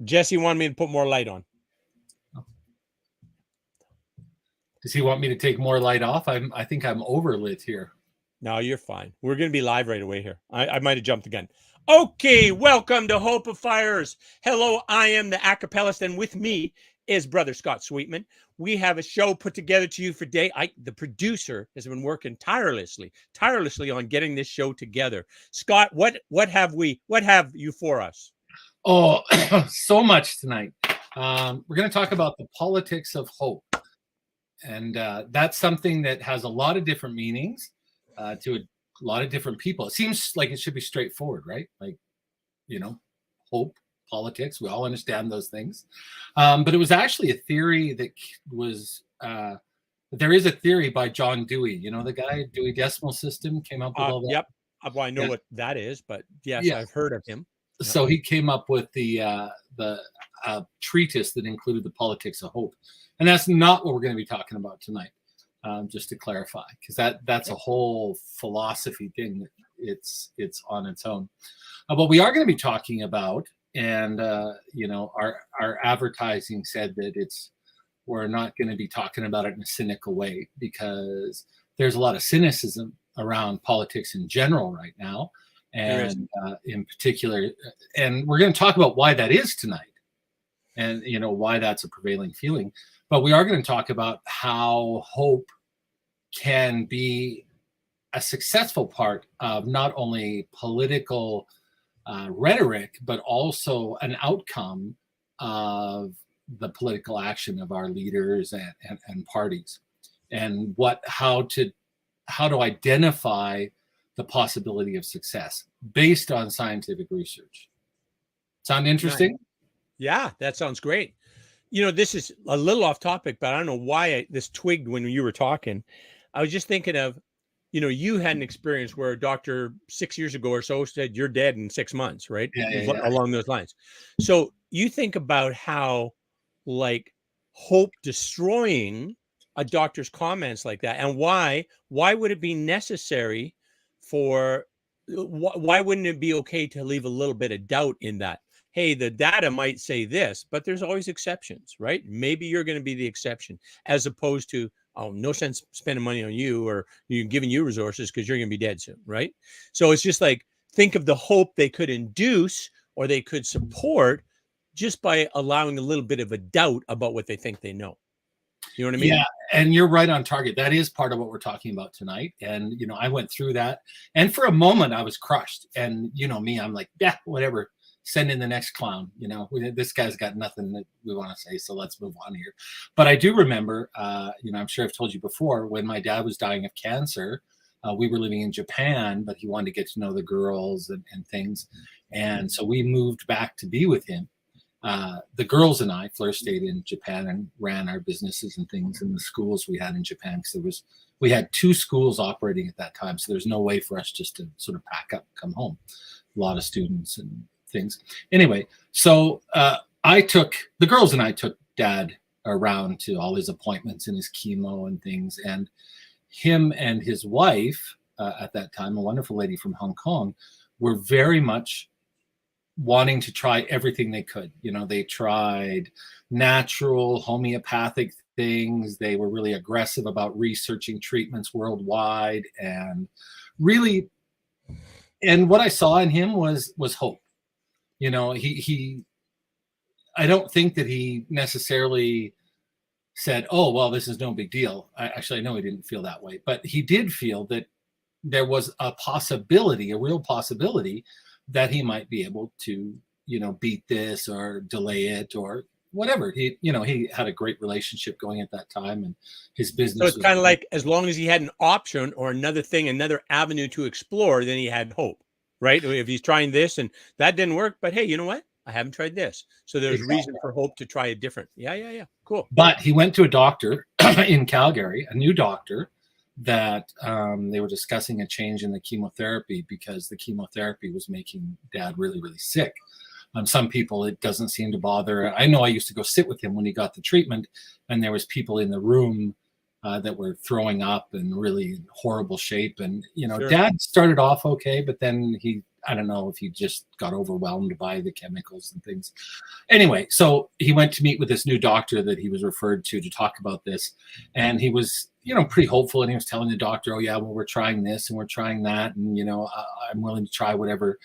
Jesse wanted me to put more light on. Does he want me to take more light off? I think I'm overlit here. No, you're fine. We're going to be live right away here. I might have jumped the gun. Okay, welcome to Hopeifiers. Hello, I am the acapellist, and with me is Brother Scott Sweetman. We have a show put together to you for today. The producer has been working tirelessly on getting this show together. Scott, what have you for us? Oh, so much tonight. We're going to talk about the politics of hope. And that's something that has a lot of different meanings to a lot of different people. It seems like it should be straightforward, right? Like, hope, politics, we all understand those things. But it was actually a theory that was, there is a theory by John Dewey, the guy, Dewey Decimal System, came up with all that. Yep. Well, I know what that is, but yes, Yeah. I've heard of him. Yep. So he came up with the treatise that included the politics of hope. And that's not what we're going to be talking about tonight, just to clarify, because that's a whole philosophy thing. It's on its own. But we are going to be talking about, and our advertising said that we're not going to be talking about it in a cynical way, because there's a lot of cynicism around politics in general right now, and in particular, and we're going to talk about why that is tonight, and why that's a prevailing feeling. But we are going to talk about how hope can be a successful part of not only political rhetoric, but also an outcome of the political action of our leaders and parties, and how to identify the possibility of success based on scientific research. Sound interesting? Yeah, that sounds great. This is a little off topic, but I don't know why this twigged when you were talking. I was just thinking of, you had an experience where a doctor 6 years ago or so said you're dead in 6 months, right? Yeah. Along those lines. So you think about how, like, hope destroying a doctor's comments like that, and why would it be necessary why wouldn't it be okay to leave a little bit of doubt in that? Hey, the data might say this, but there's always exceptions, right? Maybe you're going to be the exception, as opposed to, oh, no sense spending money on you or giving you resources because you're going to be dead soon, right? So it's just like, think of the hope they could induce or they could support just by allowing a little bit of a doubt about what they think they know. You know what I mean? Yeah, and you're right on target. That is part of what we're talking about tonight. And, I went through that. And for a moment, I was crushed. And, me, I'm like, yeah, whatever. Send in the next clown. This guy's got nothing that we want to say, so let's move on here. But I do remember, I'm sure I've told you before, when my dad was dying of cancer, we were living in Japan, but he wanted to get to know the girls and things. And so we moved back to be with him. The girls and I, Fleur, stayed in Japan and ran our businesses and things in the schools we had in Japan, because we had 2 schools operating at that time. So there's no way for us just to sort of pack up and come home. A lot of students and things. Anyway, so the girls and I took Dad around to all his appointments and his chemo and things. And him and his wife at that time, a wonderful lady from Hong Kong, were very much wanting to try everything they could. They tried natural homeopathic things. They were really aggressive about researching treatments worldwide, and what I saw in him was hope. I don't think that he necessarily said, oh, well, this is no big deal. I know he didn't feel that way, but he did feel that there was a real possibility that he might be able to, beat this or delay it or whatever. He had a great relationship going at that time, and his business. So it's kind of like, as long as he had an option or another avenue to explore, then he had hope, right? If he's trying this and that didn't work, but hey, you know what? I haven't tried this. So there's reason for hope to try a different. Yeah. Cool. But he went to a doctor in Calgary, a new doctor, that they were discussing a change in the chemotherapy, because the chemotherapy was making Dad really, really sick. Some people, it doesn't seem to bother. I know I used to go sit with him when he got the treatment, and there was people in the room that were throwing up and really in horrible shape. And, Sure. Dad started off okay, but then he I don't know if he just got overwhelmed by the chemicals and things. Anyway, so he went to meet with this new doctor that he was referred to talk about this. And he was, pretty hopeful. And he was telling the doctor, oh, yeah, well, we're trying this and we're trying that. And, I'm willing to try whatever,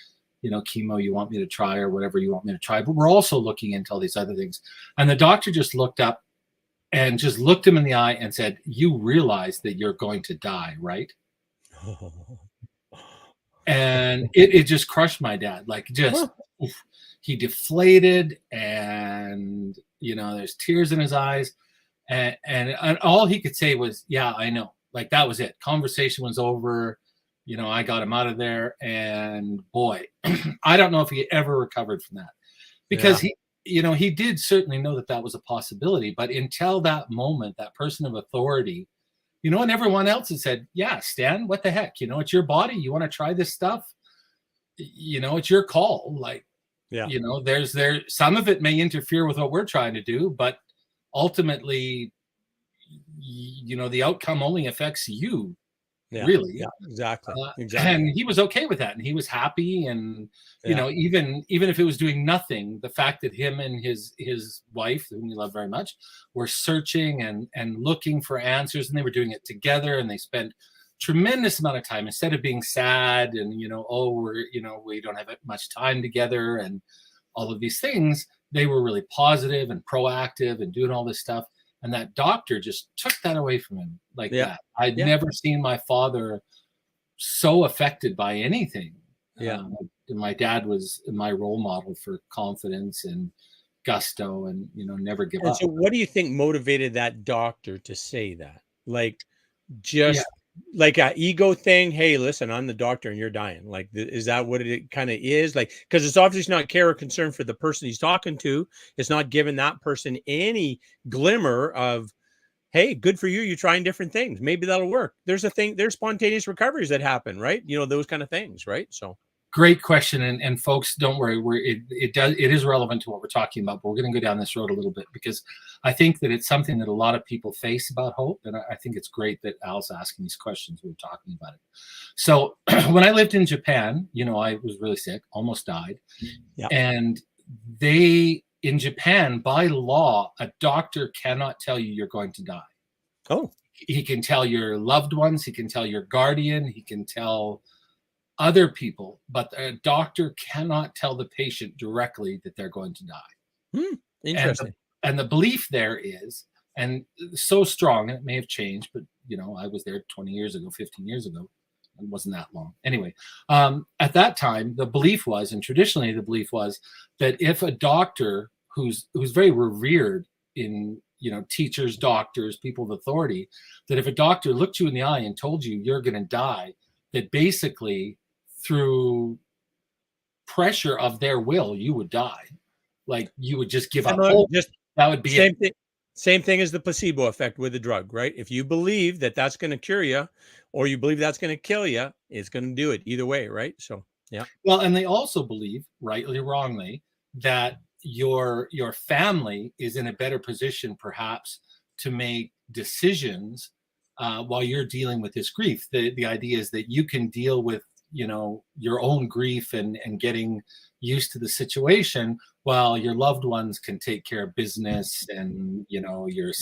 chemo you want me to try or whatever you want me to try. But we're also looking into all these other things. And the doctor just looked up and just looked him in the eye and said, you realize that you're going to die, right? And it just crushed my dad. Like just, oof, he deflated and, there's tears in his eyes. And all he could say was, yeah, I know. Like that was it. Conversation was over. I got him out of there. And boy, I don't know if he ever recovered from that because he did certainly know that was a possibility. But until that moment, that person of authority, and everyone else had said, yeah, Stan, what the heck? It's your body. You want to try this stuff? It's your call. Like, there's some of it may interfere with what we're trying to do, but ultimately, the outcome only affects you. Yeah, really. Yeah, exactly. And he was okay with that. And he was happy. And, even if it was doing nothing, the fact that him and his wife, whom we love very much, were searching and looking for answers, and they were doing it together, and they spent tremendous amount of time instead of being sad and, we don't have much time together and all of these things. They were really positive and proactive and doing all this stuff. And that doctor just took that away from him like that. I'd never seen my father so affected by anything. My dad was my role model for confidence and gusto and, never give up. So what do you think motivated that doctor to say that? Like, just like a ego thing? Hey, listen, I'm the doctor and you're dying. Like, is that what it kind of is? Like, because it's obviously not care or concern for the person he's talking to. It's not giving that person any glimmer of, hey, good for you. You're trying different things. Maybe that'll work. There's spontaneous recoveries that happen, right? Those kind of things, right? So. Great question, and folks, don't worry. It is relevant to what we're talking about, but we're going to go down this road a little bit because I think that it's something that a lot of people face about hope, and I think it's great that Al's asking these questions. We're talking about it. So when I lived in Japan, I was really sick, almost died, and in Japan, by law, a doctor cannot tell you you're going to die. Oh, he can tell your loved ones, he can tell your guardian, he can tell other people, but a doctor cannot tell the patient directly that they're going to die. Interesting. And the belief there is, and so strong, and it may have changed, but I was there 20 years ago, 15 years ago. It wasn't that long. Anyway, at that time, the belief was, and traditionally the belief was, that if a doctor who's very revered in, teachers, doctors, people of authority, that if a doctor looked you in the eye and told you you're going to die, that basically through pressure of their will, you would die. Like you would just give up hope. That would be same thing as the placebo effect with the drug, right? If you believe that that's going to cure you, or you believe that's going to kill you, it's going to do it either way, right? So, yeah. Well, and they also believe, rightly or wrongly, that your family is in a better position, perhaps, to make decisions while you're dealing with this grief. The idea is that you can deal with your own grief and getting used to the situation while your loved ones can take care of business and you're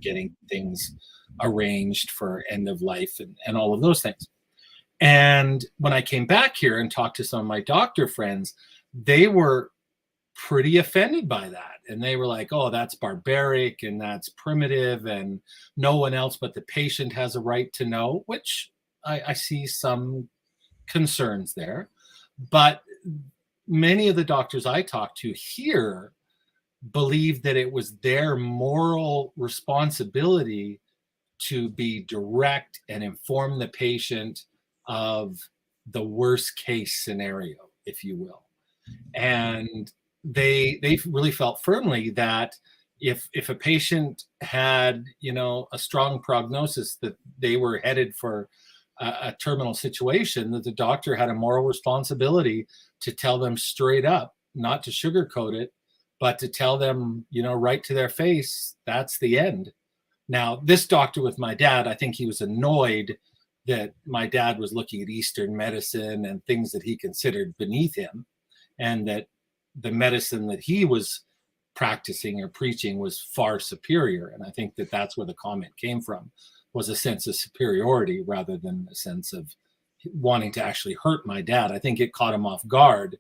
getting things arranged for end of life and all of those things. And when I came back here and talked to some of my doctor friends, they were pretty offended by that. And they were like, oh, that's barbaric and that's primitive and no one else but the patient has a right to know, which I see some concerns there. But many of the doctors I talked to here believed that it was their moral responsibility to be direct and inform the patient of the worst case scenario, if you will. And they really felt firmly that if a patient had a strong prognosis that they were headed for a terminal situation, that the doctor had a moral responsibility to tell them straight up, not to sugarcoat it, but to tell them, right to their face, that's the end. Now, this doctor with my dad, I think he was annoyed that my dad was looking at Eastern medicine and things that he considered beneath him, and that the medicine that he was practicing or preaching was far superior. And I think that that's where the comment came from, was a sense of superiority rather than a sense of wanting to actually hurt my dad. I think it caught him off guard,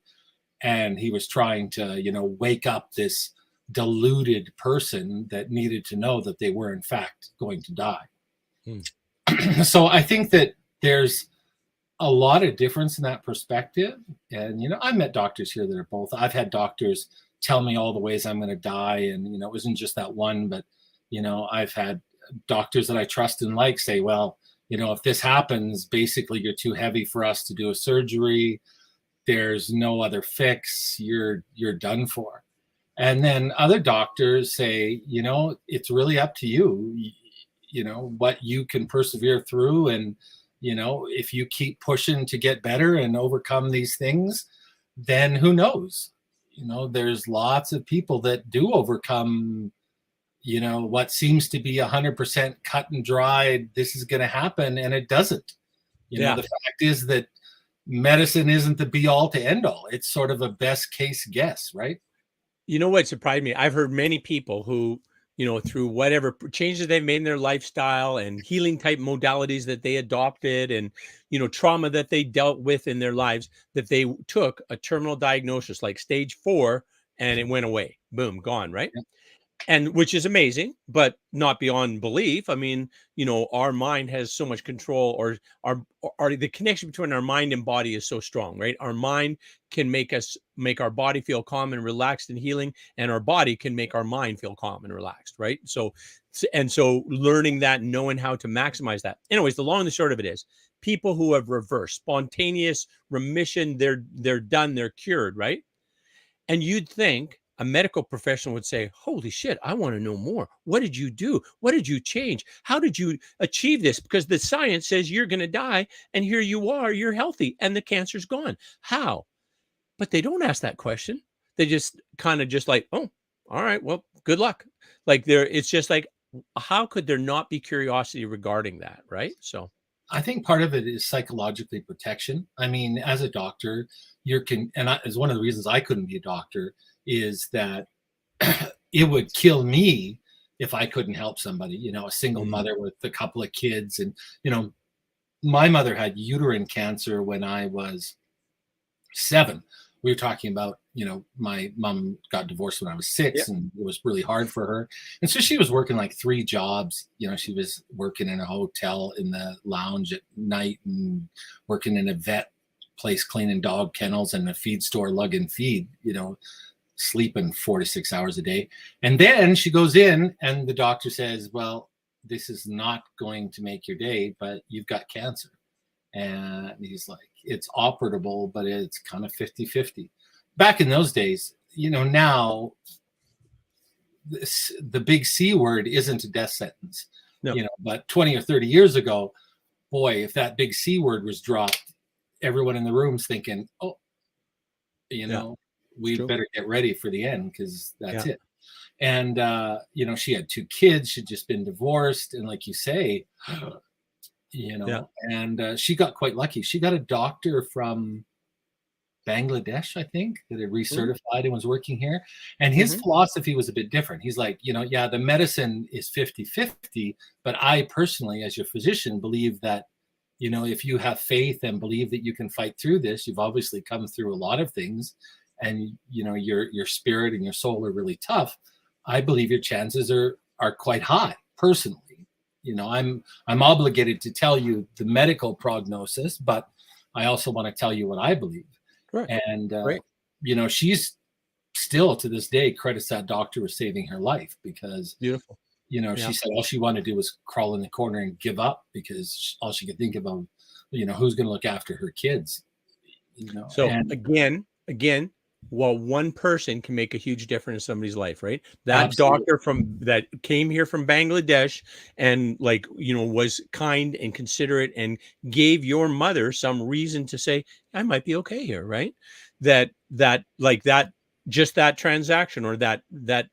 and he was trying to, wake up this deluded person that needed to know that they were in fact going to die. So I think that there's a lot of difference in that perspective. And, I've met doctors here that are both. I've had doctors tell me all the ways I'm going to die. And, it wasn't just that one, but, I've had doctors that I trust and like say, well, if this happens, basically you're too heavy for us to do a surgery. There's no other fix. You're done for. And then other doctors say, it's really up to you, what you can persevere through. And, if you keep pushing to get better and overcome these things, then who knows? There's lots of people that do overcome, what seems to be 100% cut and dried. This is going to happen, and it doesn't. The fact is that medicine isn't the be all to end all. It's sort of a best case guess, right? You know what surprised me? I've heard many people who, through whatever changes they've made in their lifestyle and healing type modalities that they adopted and, trauma that they dealt with in their lives, that they took a terminal diagnosis like stage 4 and it went away. Boom, gone, right? Yeah. And which is amazing, but not beyond belief. I mean, our mind has so much control, or the connection between our mind and body is so strong, right? Our mind can make our body feel calm and relaxed and healing, and our body can make our mind feel calm and relaxed, right? So learning that, knowing how to maximize that. Anyways, the long and the short of it is, people who have reversed spontaneous remission, they're done, they're cured, right? And you'd think a medical professional would say, holy shit, I want to know more. What did you do? What did you change? How did you achieve this? Because the science says you're going to die, and here you are, you're healthy, and the cancer's gone. How? But they don't ask that question. They just kind of just like, oh, all right, well, good luck. Like it's just like, how could there not be curiosity regarding that, right? So I think part of it is psychologically protection. I mean, as a doctor, it's one of the reasons I couldn't be a doctor, is that it would kill me if I couldn't help somebody, a single mother with a couple of kids. And, my mother had uterine cancer when I was 7. We were talking about, my mom got divorced when I was 6, and it was really hard for her. And so she was working like 3 jobs. She was working in a hotel in the lounge at night, and working in a vet place cleaning dog kennels, and a feed store lugging feed, sleeping 4 to 6 hours a day. And then she goes in and the doctor says, well, this is not going to make your day, but you've got cancer. And he's like, it's operable, but it's kind of 50-50. Back in those days, now the big C word isn't a death sentence, but 20 or 30 years ago, boy, if that big C word was dropped, everyone in the room's thinking, oh, we better get ready for the end, because that's it. And, she had 2 kids. She'd just been divorced. And like you say, and she got quite lucky. She got a doctor from Bangladesh, I think, that had recertified and was working here. And his philosophy was a bit different. He's like, the medicine is 50-50, but I personally, as your physician, believe that, if you have faith and believe that you can fight through this, you've obviously come through a lot of things, and your spirit and your soul are really tough. I believe your chances are quite high. Personally, I'm obligated to tell you the medical prognosis, but I also want to tell you what I believe. Right. And she's still to this day credits that doctor with saving her life, because beautiful. She said all she wanted to do was crawl in the corner and give up, because all she could think about, who's going to look after her kids. So again, while one person can make a huge difference in somebody's life, right? That Absolutely. doctor that came here from Bangladesh and was kind and considerate and gave your mother some reason to say, I might be okay here, right? That just that transaction or that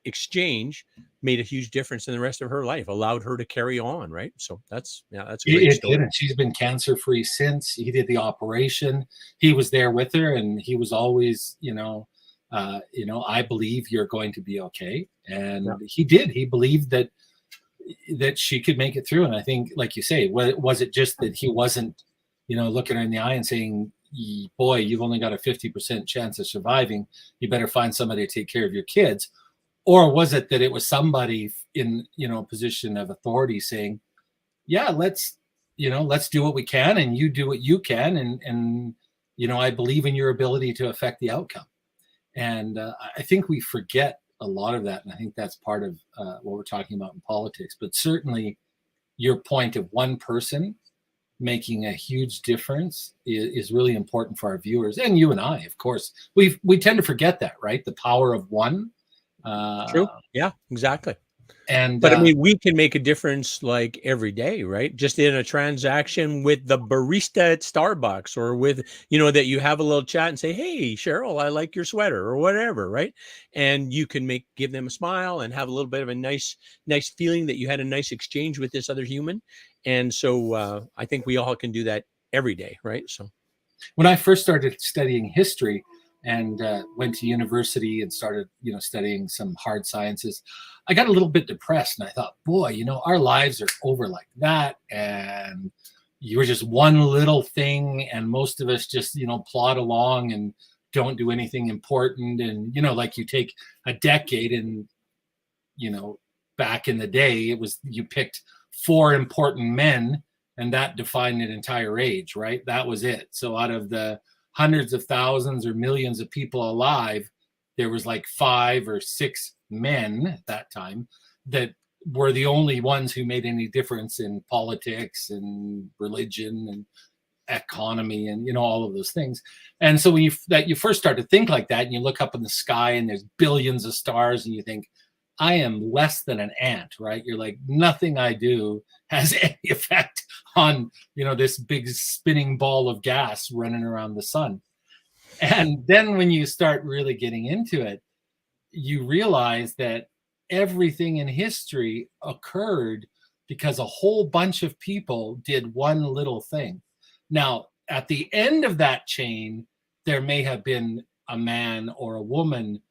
exchange made a huge difference in the rest of her life, allowed her to carry on, right? So that's a great It did, story. and she's been cancer-free since. He did the operation. He was there with her, and he was always, I believe you're going to be okay. Yeah. And he did. He believed that she could make it through. And I think, like you say, was it just that he wasn't, looking her in the eye and saying, boy, you've only got a 50% chance of surviving. You better find somebody to take care of your kids. Or was it that it was somebody in, a position of authority saying, yeah, let's do what we can, and you do what you can. And I believe in your ability to affect the outcome. And I think we forget a lot of that. And I think that's part of what we're talking about in politics. But certainly your point of one person making a huge difference is really important for our viewers, and you and I, of course. We tend to forget that, right? The power of one. True. Yeah, exactly. And But I mean, we can make a difference like every day, right? Just in a transaction with the barista at Starbucks, or with, that you have a little chat and say, "Hey, Cheryl, I like your sweater," or whatever, right? And you can give them a smile and have a little bit of a nice feeling that you had a nice exchange with this other human. And so I think we all can do that every day, right? So when I first started studying history and went to university and started, studying some hard sciences, I got a little bit depressed, and I thought, boy, our lives are over like that, and you were just one little thing, and most of us just, plod along and don't do anything important. And, like you take a decade, and, back in the day, it was, you picked 4 important men, and that defined an entire age, right? That was it. So out of the hundreds of thousands or millions of people alive, there was like 5 or 6 men at that time that were the only ones who made any difference in politics and religion and economy and all of those things. And so when you first start to think like that, and you look up in the sky and there's billions of stars, and you think, I am less than an ant, right? You're like, nothing I do has any effect on, this big spinning ball of gas running around the sun. And then when you start really getting into it, you realize that everything in history occurred because a whole bunch of people did one little thing. Now, at the end of that chain, there may have been a man or a woman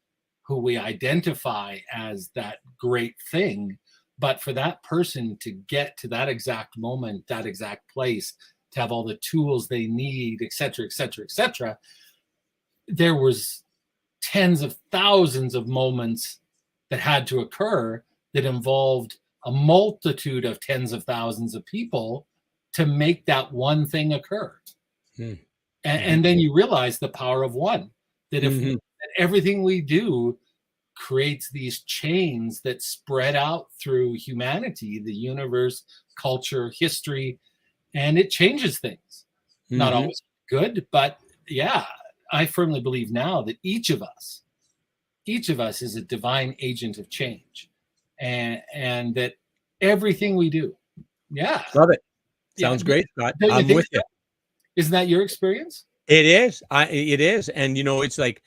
who we identify as that great thing. But for that person to get to that exact moment, that exact place, to have all the tools they need, et cetera, et cetera, et cetera, there was tens of thousands of moments that had to occur that involved a multitude of tens of thousands of people to make that one thing occur. And then you realize the power of one, that if that everything we do creates these chains that spread out through humanity, the universe, culture, history, and it changes things. Not always good, but yeah, I firmly believe now that each of us is a divine agent of change, and that everything we do. Yeah. Love it. Yeah. Sounds great, Scott. Don't you I'm think with so? you. Isn't that your experience? It is. It is. And it's like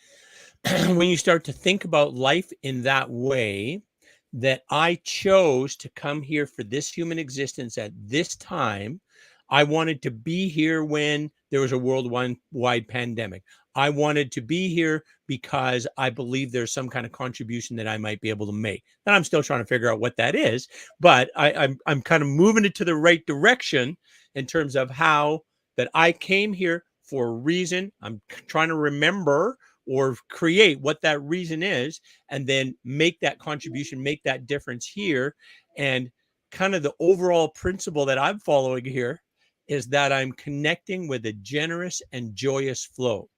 when you start to think about life in that way, that I chose to come here for this human existence at this time. I wanted to be here when there was a worldwide pandemic. I wanted to be here because I believe there's some kind of contribution that I might be able to make. And I'm still trying to figure out what that is, but I'm kind of moving it to the right direction in terms of how that I came here for a reason. I'm trying to remember or create what that reason is, and then make that contribution, make that difference here. And kind of the overall principle that I'm following here is that I'm connecting with a generous and joyous flow.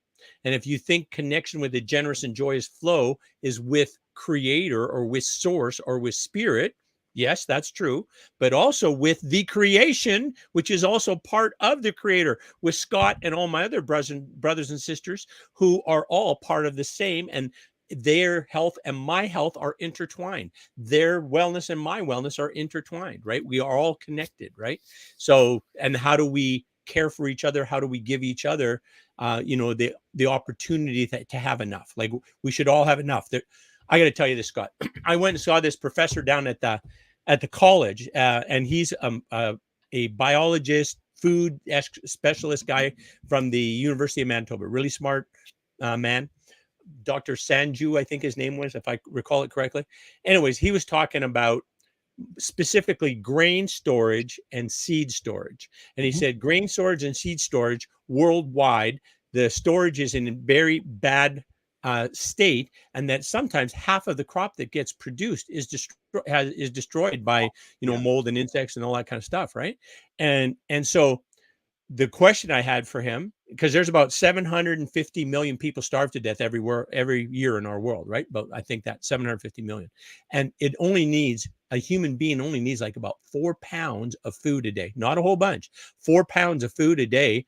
And if you think connection with a generous and joyous flow is with creator or with source or with spirit, yes, that's true, but also with the creation, which is also part of the creator, with Scott and all my other brothers and sisters who are all part of the same, and their health and my health are intertwined. Their wellness and my wellness are intertwined, right? We are all connected, right? So, and how do we care for each other? How do we give each other, the opportunity to have enough? Like, we should all have enough. I got to tell you this, Scott. I went and saw this professor down at the college, and he's a biologist, food specialist guy from the University of Manitoba. Really smart man. Dr. Sanju, I think his name was, if I recall it correctly. Anyways, he was talking about specifically grain storage and seed storage. And he said grain storage and seed storage worldwide, the storage is in a very bad state, and that sometimes half of the crop that gets produced is destroyed by mold and insects and all that kind of stuff, right? And so the question I had for him, because there's about 750 million people starve to death every year in our world, right? But I think that 750 million, and a human being only needs like about 4 pounds of food a day, not a whole bunch, 4 pounds of food a day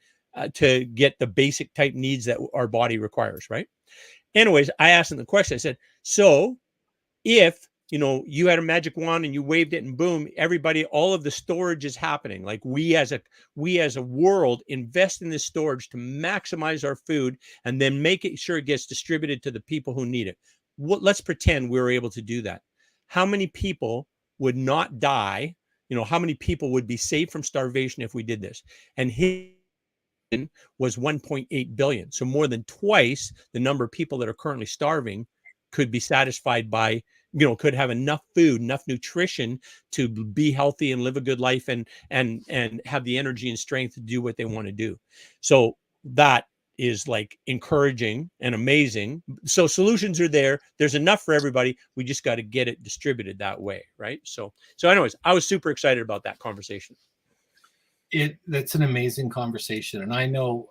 to get the basic type needs that our body requires, right? Anyways, I asked him the question. I said, so if you had a magic wand and you waved it and boom, everybody, all of the storage is happening. Like we as a world invest in this storage to maximize our food and then make it sure it gets distributed to the people who need it. Let's pretend we were able to do that. How many people would not die? How many people would be saved from starvation if we did this? And was 1.8 billion. So more than twice the number of people that are currently starving could be satisfied by, could have enough food, enough nutrition to be healthy and live a good life and have the energy and strength to do what they want to do. So that is like encouraging and amazing. So solutions are there. There's enough for everybody. We just got to get it distributed that way. Right. So anyways, I was super excited about that conversation. That's an amazing conversation. And I know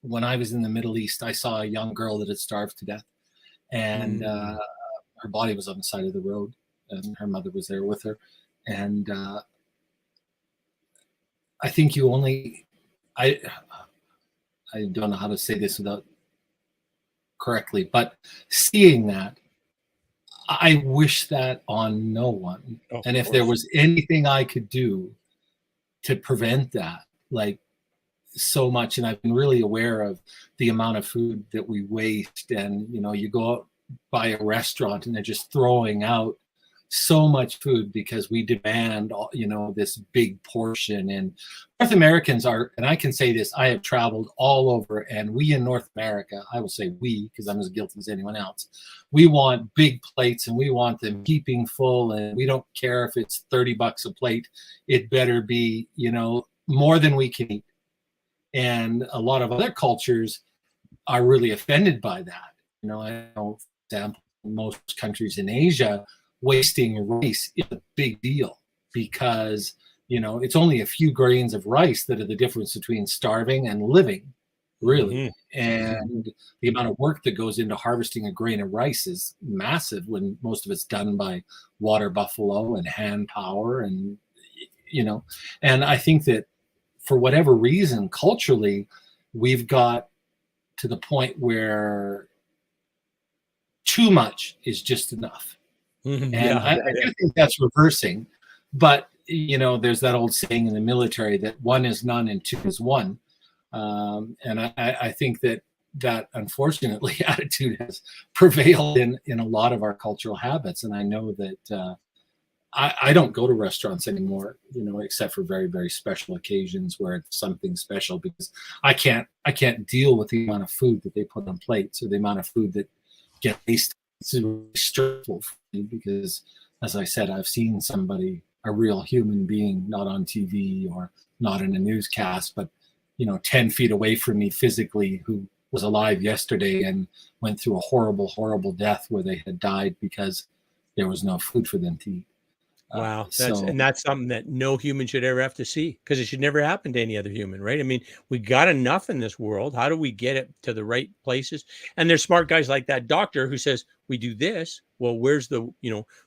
when I was in the Middle East, I saw a young girl that had starved to death, and her body was on the side of the road, and her mother was there with her. And I think I don't know how to say this without correctly, but seeing that, I wish that on no one. And if there was anything I could do to prevent that, like so much. And I've been really aware of the amount of food that we waste. And, you go out by a restaurant and they're just throwing out so much food because we demand, this big portion. And North Americans are, and I can say this, I have traveled all over, and we in North America, I will say we, because I'm as guilty as anyone else, we want big plates and we want them keeping full, and we don't care if it's $30 a plate. It better be, more than we can eat. And a lot of other cultures are really offended by that. I know, for example, in most countries in Asia, wasting rice is a big deal because, it's only a few grains of rice that are the difference between starving and living, really. And the amount of work that goes into harvesting a grain of rice is massive when most of it's done by water buffalo and hand power. And, and I think that for whatever reason, culturally, we've got to the point where too much is just enough. And I do think that's reversing. But, there's that old saying in the military that one is none and two is one. And I think that unfortunately attitude has prevailed in a lot of our cultural habits. And I know that I don't go to restaurants anymore, except for very, very special occasions where it's something special, because I can't deal with the amount of food that they put on plates or the amount of food that gets wasted. It's really stressful for me because, as I said, I've seen somebody, a real human being, not on TV or not in a newscast, but 10 feet away from me physically, who was alive yesterday and went through a horrible, horrible death where they had died because there was no food for them to eat. Wow. That's something that no human should ever have to see, because it should never happen to any other human, right? I mean, we got enough in this world. How do we get it to the right places? And there's smart guys like that doctor who says, we do this. Well, where's the,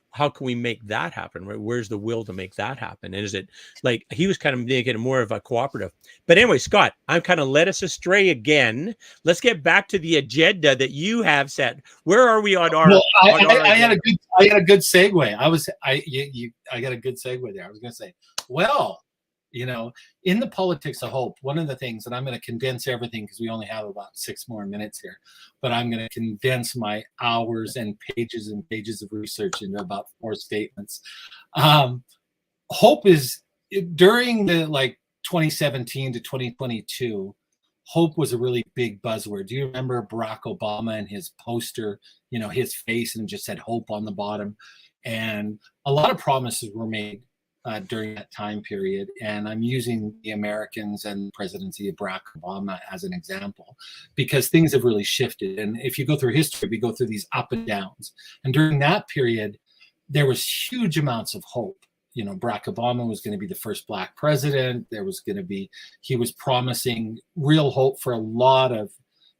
how can we make that happen, right? Where's the will to make that happen? And is it like, he was kind of making it more of a cooperative. But anyway, Scott, I'm kind of led us astray again. Let's get back to the agenda that you have set. Where are we on our? Well, I had a good segue. I got a good segue there. I was going to say, well, You know, in the politics of hope, one of the things, and I'm going to condense everything because we only have about 6 more minutes here, but I'm going to condense my hours and pages of research into about 4 statements. Hope is, during the 2017 to 2022, hope was a really big buzzword. Do you remember Barack Obama and his poster, his face, and just said hope on the bottom? And a lot of promises were made during that time period. And I'm using the Americans and the presidency of Barack Obama as an example, because things have really shifted. And if you go through history, we go through these up and downs. And during that period, there was huge amounts of hope. Barack Obama was going to be the first Black president. He was promising real hope for a lot of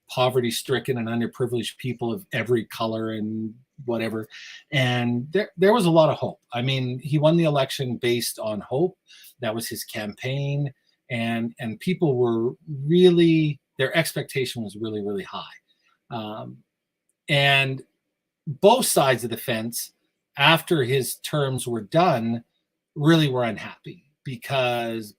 poverty-stricken and underprivileged people of every color and whatever. And there was a lot of hope. I mean, he won the election based on hope. That was his campaign. And people were really, their expectation was really, really high. And both sides of the fence, after his terms were done, really were unhappy because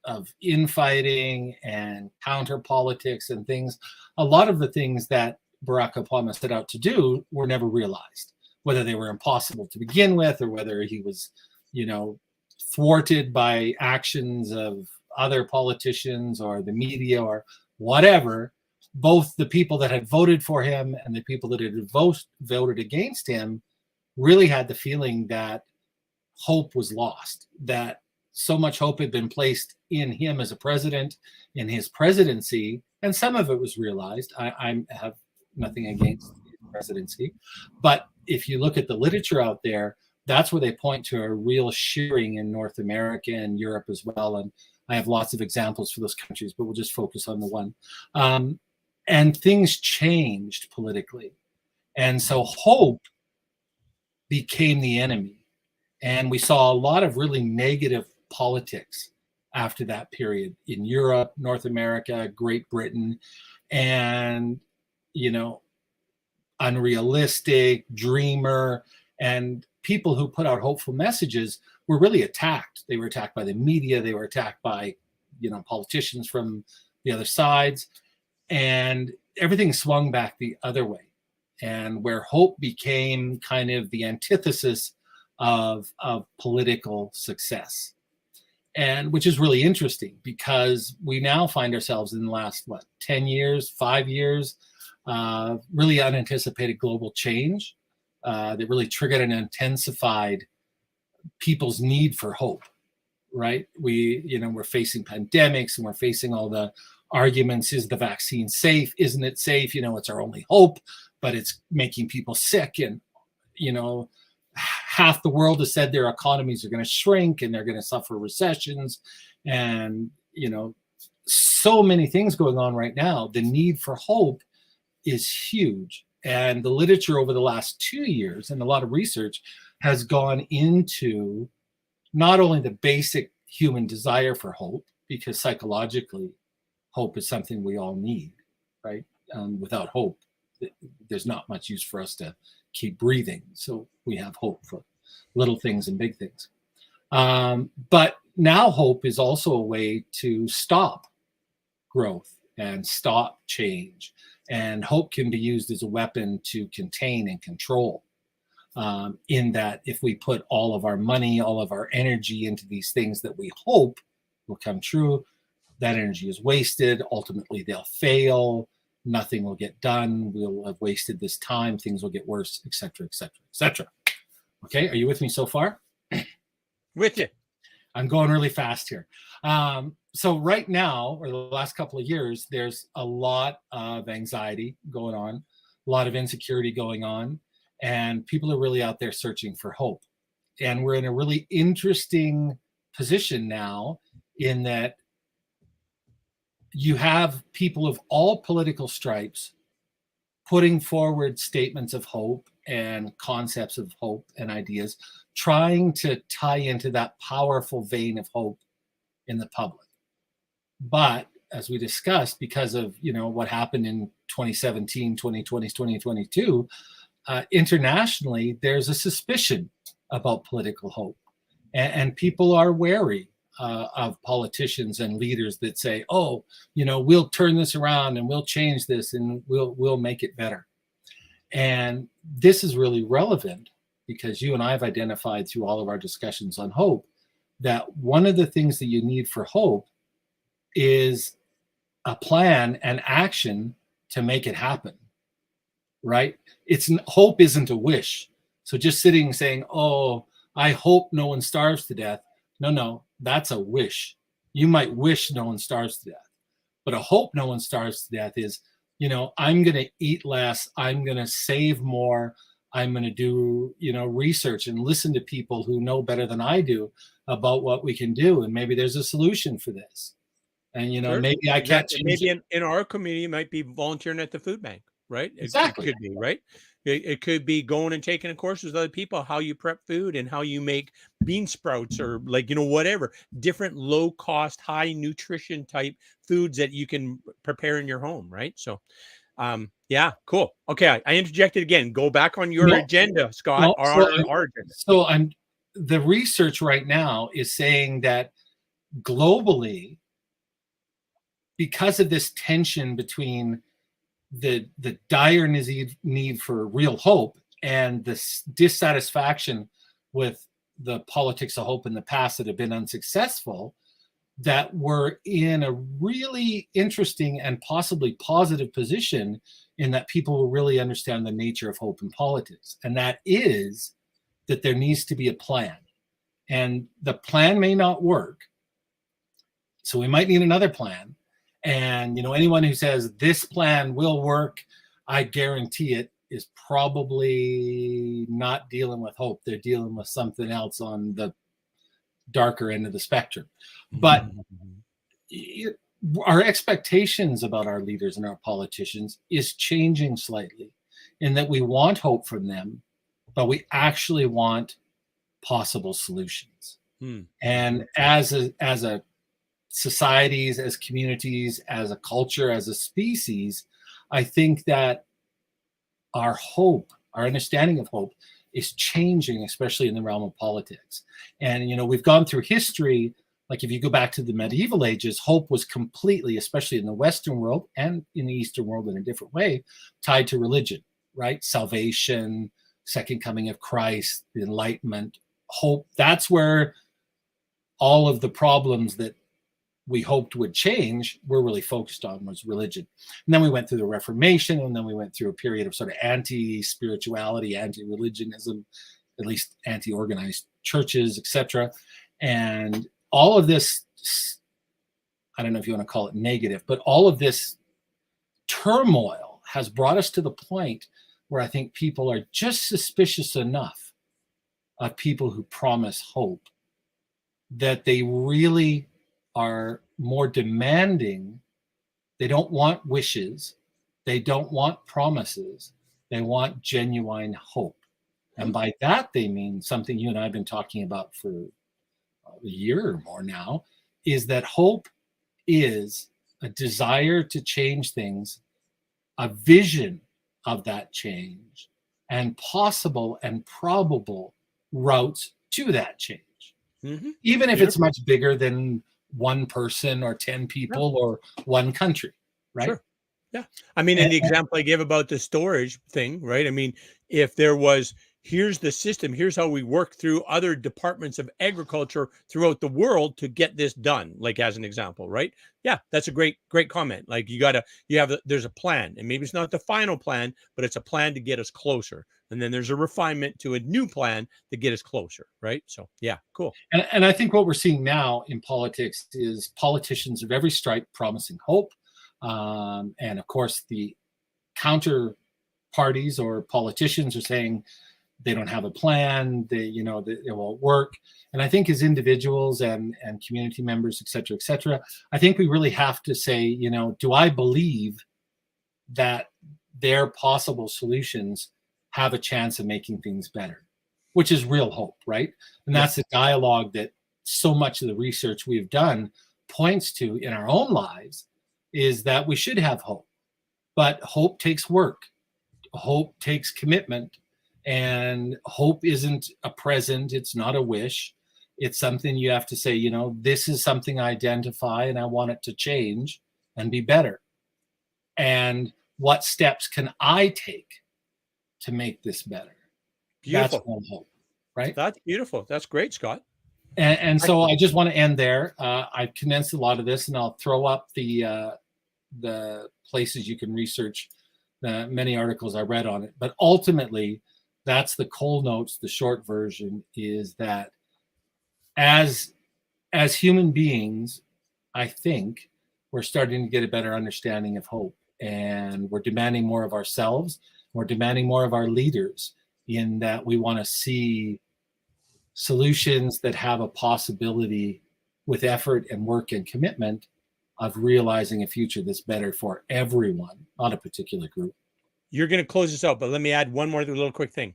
of infighting and counter politics and things. A lot of the things that Barack Obama set out to do were never realized, whether they were impossible to begin with or whether he was, thwarted by actions of other politicians or the media or whatever. Both the people that had voted for him and the people that had voted against him really had the feeling that hope was lost, that so much hope had been placed in him as a president, in his presidency, and some of it was realized. I have nothing against the presidency, but if you look at the literature out there, that's where they point to a real shearing in North America and Europe as well. And I have lots of examples for those countries, but we'll just focus on the one. And things changed politically. And so hope became the enemy. And we saw a lot of really negative politics after that period in Europe, North America, Great Britain, and, unrealistic, dreamer, and people who put out hopeful messages were really attacked. They were attacked by the media. They were attacked by, politicians from the other sides, and everything swung back the other way. And where hope became kind of the antithesis of political success, and which is really interesting because we now find ourselves in the last 10 years, 5 years, really unanticipated global change that really triggered and intensified people's need for hope. Right? We're facing pandemics and we're facing all the arguments: is the vaccine safe? Isn't it safe? It's our only hope, but it's making people sick, and half the world has said their economies are going to shrink and they're going to suffer recessions, and so many things going on right now. The need for hope is huge, and the literature over the last 2 years and a lot of research has gone into not only the basic human desire for hope, because psychologically hope is something we all need, right? Without hope, there's not much use for us to keep breathing. So we have hope for little things and big things. But now hope is also a way to stop growth and stop change. And hope can be used as a weapon to contain and control. In that if we put all of our money, all of our energy into these things that we hope will come true, that energy is wasted. Ultimately, they'll fail. Nothing will get done. We'll have wasted this time. Things will get worse, etc., etc., etc. Okay, are you with me so far? With you. I'm going really fast here. So right now, or the last couple of years, there's a lot of anxiety going on, a lot of insecurity going on, and people are really out there searching for hope. And we're in a really interesting position now in that you have people of all political stripes putting forward statements of hope and concepts of hope and ideas, trying to tie into that powerful vein of hope in the public. But as we discussed, because of what happened in 2017, 2020, 2022, internationally, there's a suspicion about political hope, and people are wary. of politicians and leaders that say, oh, we'll turn this around and we'll change this and we'll make it better. And this is really relevant because you and I have identified through all of our discussions on hope that one of the things that you need for hope is a plan and action to make it happen, right? Hope isn't a wish. So just sitting saying, oh, I hope no one starves to death. No, that's a wish. You might wish no one starves to death, but a hope no one starves to death is, I'm going to eat less. I'm going to save more. I'm going to do, research and listen to people who know better than I do about what we can do. And maybe there's a solution for this. And, Sure. maybe I can't change maybe it. in our community, it might be volunteering at the food bank, right? Exactly. It could be, right? It could be going and taking a course with other people, how you prep food and how you make bean sprouts or whatever, different low cost, high nutrition type foods that you can prepare in your home, right? So, yeah, cool. Okay, I interjected again. Go back on your agenda, Scott, or our agenda. So the research right now is saying that globally, because of this tension between the dire need for real hope and the dissatisfaction with the politics of hope in the past that have been unsuccessful, that we're in a really interesting and possibly positive position in that people will really understand the nature of hope in politics. And that is that there needs to be a plan. And the plan may not work. So we might need another plan. And, anyone who says this plan will work, I guarantee it, is probably not dealing with hope. They're dealing with something else on the darker end of the spectrum. But our expectations about our leaders and our politicians is changing slightly in that we want hope from them, but we actually want possible solutions. And as a societies, as communities, as a culture, as a species, I think that our hope, our understanding of hope is changing, especially in the realm of politics. And, we've gone through history, like if you go back to the medieval ages, hope was completely, especially in the Western world and in the Eastern world in a different way, tied to religion, right? Salvation, second coming of Christ, the Enlightenment, hope. That's where all of the problems that we hoped would change, we're really focused on was religion. And then we went through the Reformation, and then we went through a period of sort of anti-spirituality, anti-religionism, at least anti-organized churches, etc. And all of this, I don't know if you want to call it negative, but all of this turmoil has brought us to the point where I think people are just suspicious enough of people who promise hope that they really are more demanding. They don't want wishes. They don't want promises. They want genuine hope. And by that, they mean something you and I have been talking about for a year or more now, is that hope is a desire to change things, a vision of that change, and possible and probable routes to that change. Even if it's much bigger than one person or 10 people or one country, right? Sure. Yeah. I mean, in the example I gave about the storage thing, right? I mean, if there was, here's the system, here's how we work through other departments of agriculture throughout the world to get this done, like as an example, right? Yeah, that's a great comment. Like there's a plan, and maybe it's not the final plan, but it's a plan to get us closer. And then there's a refinement to a new plan to get us closer, right? So yeah, cool. And I think what we're seeing now in politics is politicians of every stripe promising hope. And of course, the counter parties or politicians are saying they don't have a plan, it won't work. And I think as individuals and community members, et cetera, I think we really have to say, do I believe that their possible solutions have a chance of making things better, which is real hope, right? And that's the dialogue that so much of the research we've done points to in our own lives, is that we should have hope. But hope takes work. Hope takes commitment. And hope isn't a present. It's not a wish. It's something you have to say, you know, this is something I identify and I want it to change and be better. And what steps can I take to make this better? That's Beautiful. one hope, right? That's beautiful. That's great, Scott. And so I just want to end there. I've condensed a lot of this, and I'll throw up the places you can research the many articles I read on it. But ultimately, that's the cold notes. The short version is that as human beings, I think we're starting to get a better understanding of hope, and we're demanding more of ourselves. We're demanding more of our leaders, in that we want to see solutions that have a possibility, with effort and work and commitment, of realizing a future that's better for everyone, not a particular group. You're going to close this out, but let me add one more little quick thing.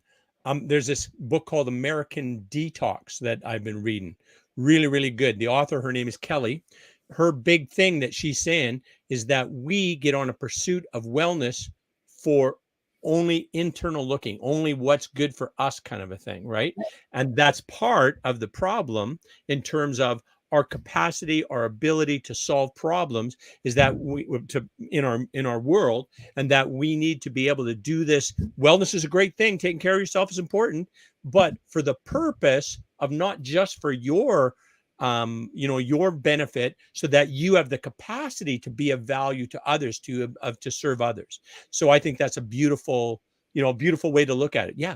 There's this book called American Detox that I've been reading. Really, really good. The author, her name is Kelly. Her big thing that she's saying is that we get on a pursuit of wellness for only internal looking, only what's good for us kind of a thing, right? And that's part of the problem in terms of our capacity, our ability to solve problems, is that in our world, and that we need to be able to do this. Wellness is a great thing. Taking care of yourself is important, but for the purpose of not just for your your benefit, so that you have the capacity to be of value to others, to serve others. So I think that's a beautiful way to look at it. Yeah,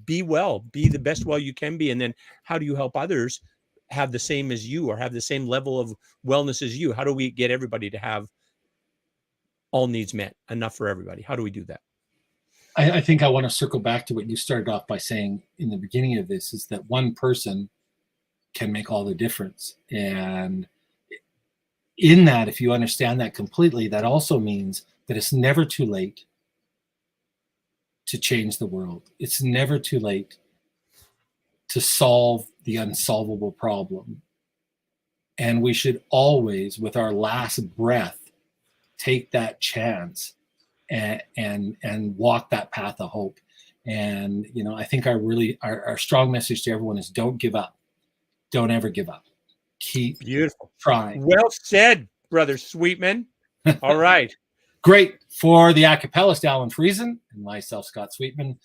be well, be the best well you can be, and then how do you help others have the same as you, or have the same level of wellness as you? How do we get everybody to have all needs met, enough for everybody? How do we do that? I think I want to circle back to what you started off by saying in the beginning of this, is that one person can make all the difference. And in that, if you understand that completely, that also means that it's never too late to change the world. It's never too late to solve the unsolvable problem. And we should always, with our last breath, take that chance and walk that path of hope. And I think our strong message to everyone is, don't give up. Don't ever give up. Keep Beautiful. trying. Well said, Brother Sweetman. All right. Great. For the acapellist, Alan Friesen, and myself, Scott Sweetman,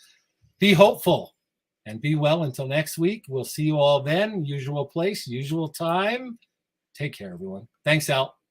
be hopeful and be well until next week. We'll see you all then. Usual place, usual time. Take care, everyone. Thanks, Al.